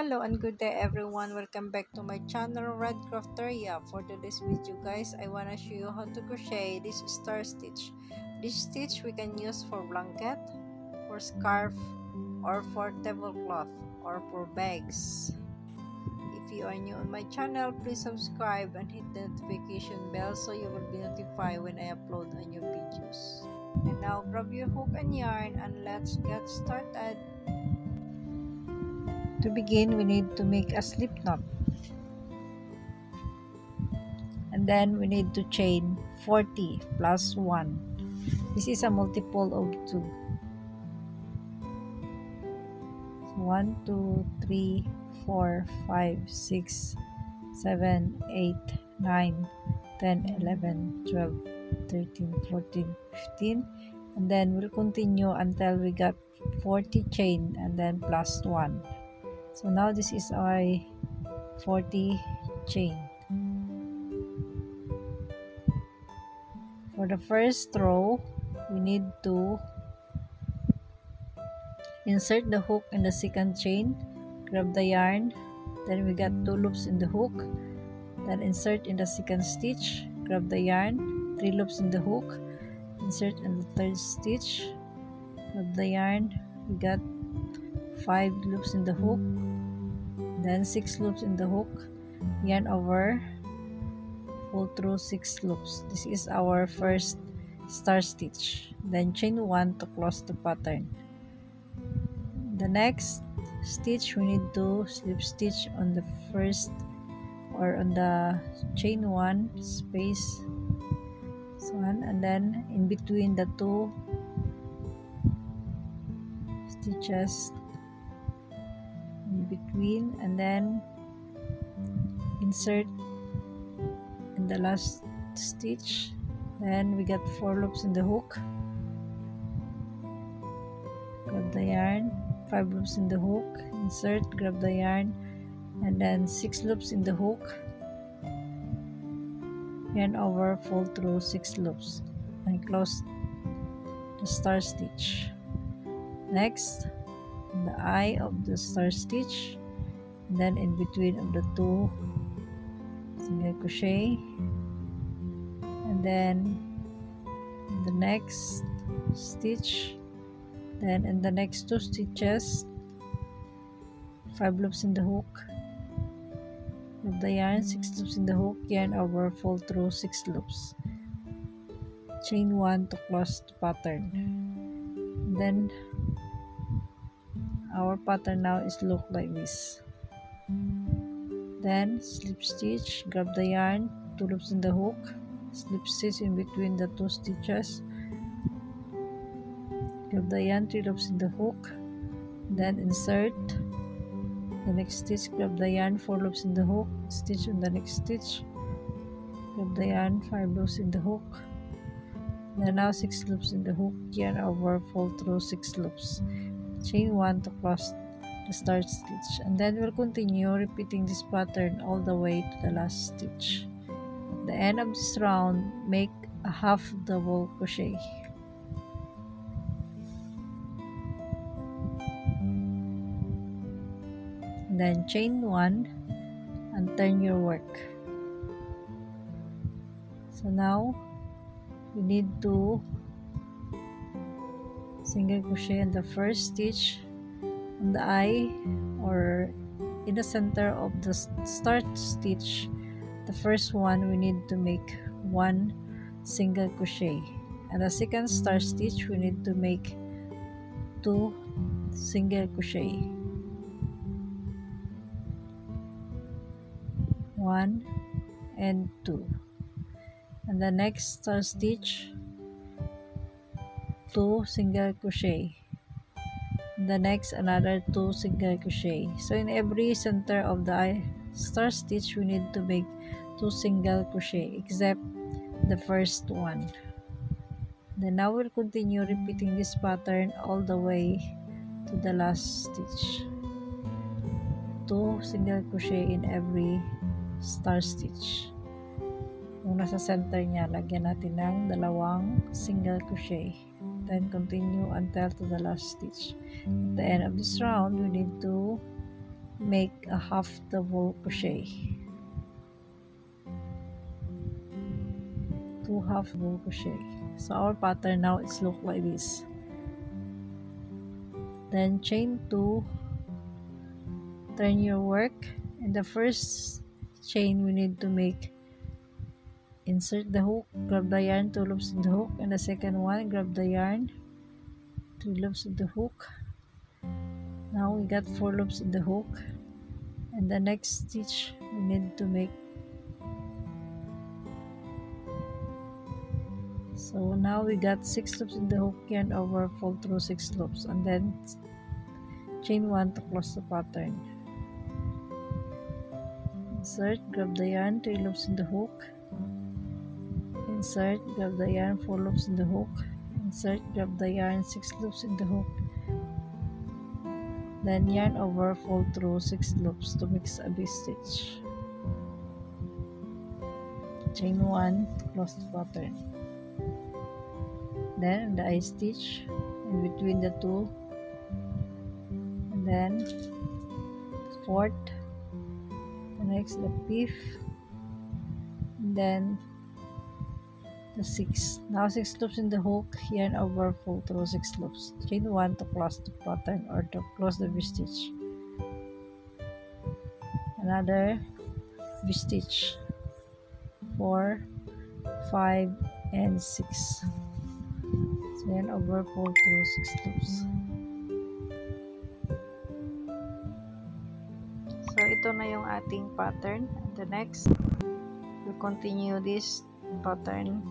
Hello and good day everyone. Welcome back to my channel Red Crafteria. For today's video guys, I want to show you how to crochet this star stitch. This stitch we can use for blanket, for scarf, or for tablecloth, or for bags. If you are new on my channel, please subscribe and hit the notification bell so you will be notified when I upload a new videos. And now grab your hook and yarn and let's get started. To begin, we need to make a slip knot, and then we need to chain 40 plus 1. This is a multiple of 2. So 1, 2, 3, 4, 5, 6, 7, 8, 9, 10, 11, 12, 13, 14, 15, and then we'll continue until we got 40 chain and then plus 1. So now this is our 40 chain. For the first row, we need to insert the hook in the second chain, grab the yarn, then we got 2 loops in the hook, then insert in the second stitch, grab the yarn, 3 loops in the hook, insert in the third stitch, grab the yarn, we got 5 loops in the hook, then 6 loops in the hook, yarn over, pull through 6 loops. This is our first star stitch. Then chain 1 to close the pattern. The next stitch, we need to slip stitch on the first or on the chain 1 space, this one, and then in between the 2 stitches in between, and then insert in the last stitch. Then we got 4 loops in the hook, grab the yarn, 5 loops in the hook, insert, grab the yarn, and then 6 loops in the hook, yarn over, pull through 6 loops and close the star stitch. Next, the eye of the star stitch, then in between of the 2 single crochet, and then the next stitch, then in the next 2 stitches, 5 loops in the hook, with the yarn, 6 loops in the hook, yarn over, pull through 6 loops, chain 1 to close the pattern. And then our pattern now is look like this. Then slip stitch, grab the yarn, 2 loops in the hook, slip stitch in between the 2 stitches, grab the yarn, 3 loops in the hook, then insert the next stitch, grab the yarn, 4 loops in the hook, stitch on the next stitch, grab the yarn, 5 loops in the hook, then now 6 loops in the hook, yarn over, pull through 6 loops, chain 1 to close the start stitch, and then we'll continue repeating this pattern all the way to the last stitch. At the end of this round, make a half double crochet. And then chain 1 and turn your work. So now we need to single crochet in the first stitch on the eye or in the center of the start stitch. The first one, we need to make 1 single crochet, and the second star stitch we need to make 2 single crochet, 1 and 2, and the next star stitch 2 single crochet, the next another 2 single crochet. So in every center of the star stitch we need to make 2 single crochet except the first one. Then now we'll continue repeating this pattern all the way to the last stitch. 2 single crochet in every star stitch. Yung nasa center niya, lagyan natin ng 2 single crochet. Then continue until to the last stitch. At the end of this round, we need to make a half double crochet, 2 half double crochet. So our pattern now is look like this. Then chain 2, turn your work. In the first chain, we need to make, insert the hook, grab the yarn, 2 loops in the hook, and the second one, grab the yarn, 3 loops in the hook. Now we got 4 loops in the hook, and the next stitch we need to make. So now we got 6 loops in the hook, yarn over, fold through 6 loops, and then chain 1 to close the pattern. Insert, grab the yarn, 3 loops in the hook. Insert, grab the yarn, 4 loops in the hook. Insert, grab the yarn, 6 loops in the hook. Then yarn over, fold through 6 loops to make a V-stitch. Chain 1 to close the pattern. Then the I-stitch in between the two, and then 4th, the next the 5th, and then the 6th. Now 6 loops in the hook, yarn over, fold through 6 loops. Chain 1 to close the pattern or to close the V-stitch. Another V-stitch, 4, 5, and 6. So yarn over, fold through 6 loops. So ito na yung ating pattern. And the next, we'll continue this pattern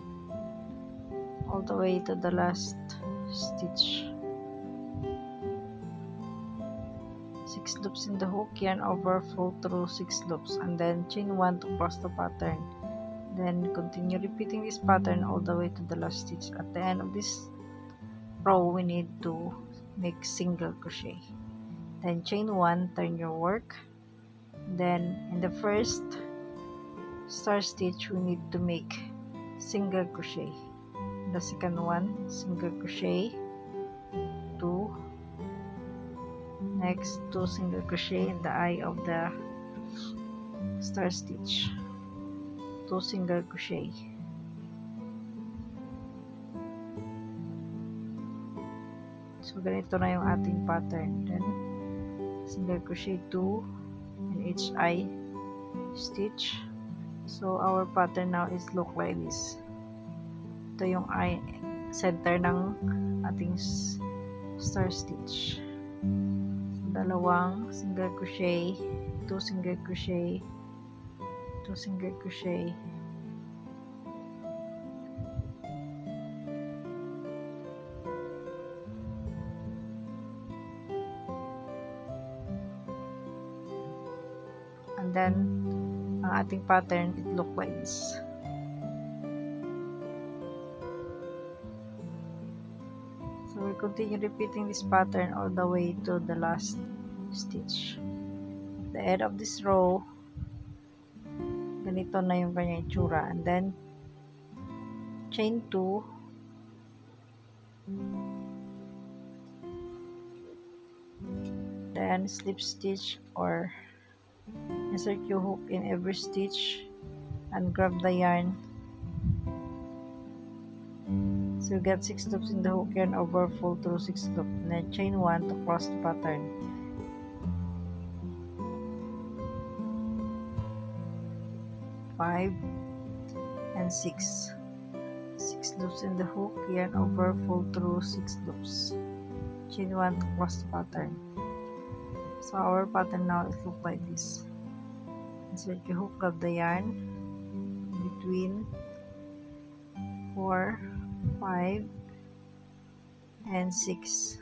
all the way to the last stitch. 6 loops in the hook, yarn over, fold through 6 loops, and then chain 1 to close the pattern. Then continue repeating this pattern all the way to the last stitch. At the end of this row, we need to make single crochet. Then chain 1, turn your work. Then in the first star stitch, we need to make single crochet. The second one, single crochet, 2, next 2 single crochet in the eye of the star stitch, 2 single crochet. So ganito na yung ating pattern. Then single crochet 2 in each eye stitch. So our pattern now is look like this. Ito yung eye center ng ating star stitch. So, dalawang single crochet, 2 single crochet, 2 single crochet, and then ang ating pattern, it look like this. So we continue repeating this pattern all the way to the last stitch. At the end of this row, ganito na yung kanyang itsura. And then chain 2, then slip stitch or insert your hook in every stitch and grab the yarn. So you get 6 loops in the hook, yarn over, fold through 6 loops, and then chain 1 to cross the pattern. Five and 6. 6 loops in the hook, yarn over, fold through 6 loops. Chain 1 to cross the pattern. So our pattern now is look like this. Insert your hook of the yarn between 4, 5, and 6.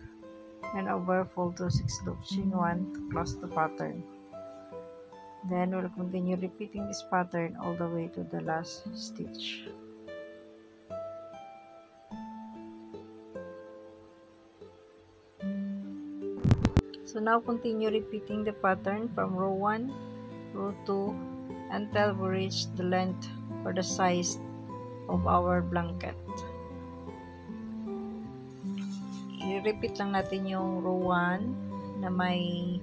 Yarn over, fold through 6 loops. Chain 1 to close the pattern. Then we'll continue repeating this pattern all the way to the last stitch. So now continue repeating the pattern from row 1, row 2, until we reach the length or the size of our blanket. I-repeat lang natin yung row 1 na may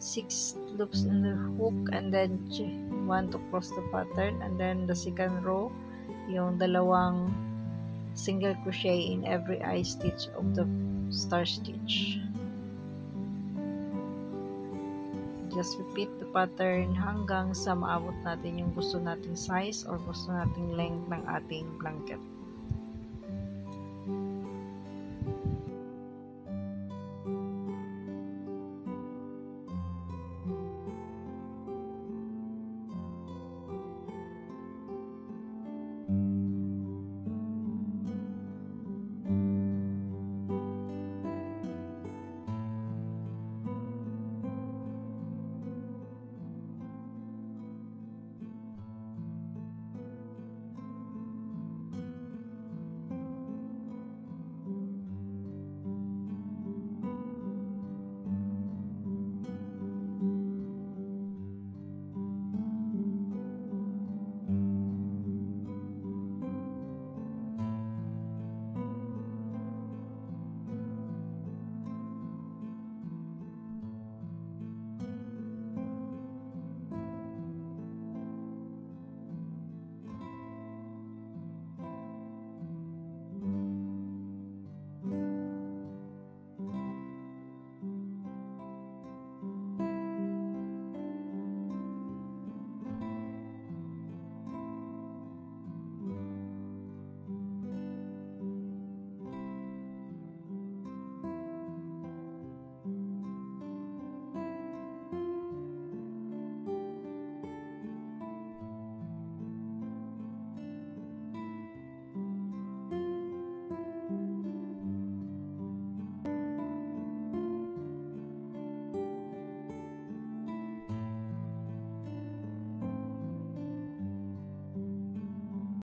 6 loops in the hook, and then 1 to cross the pattern, and then the second row yung dalawang single crochet in every eye stitch of the star stitch. Just repeat the pattern hanggang sa maabot natin yung gusto nating size or gusto nating length ng ating blanket.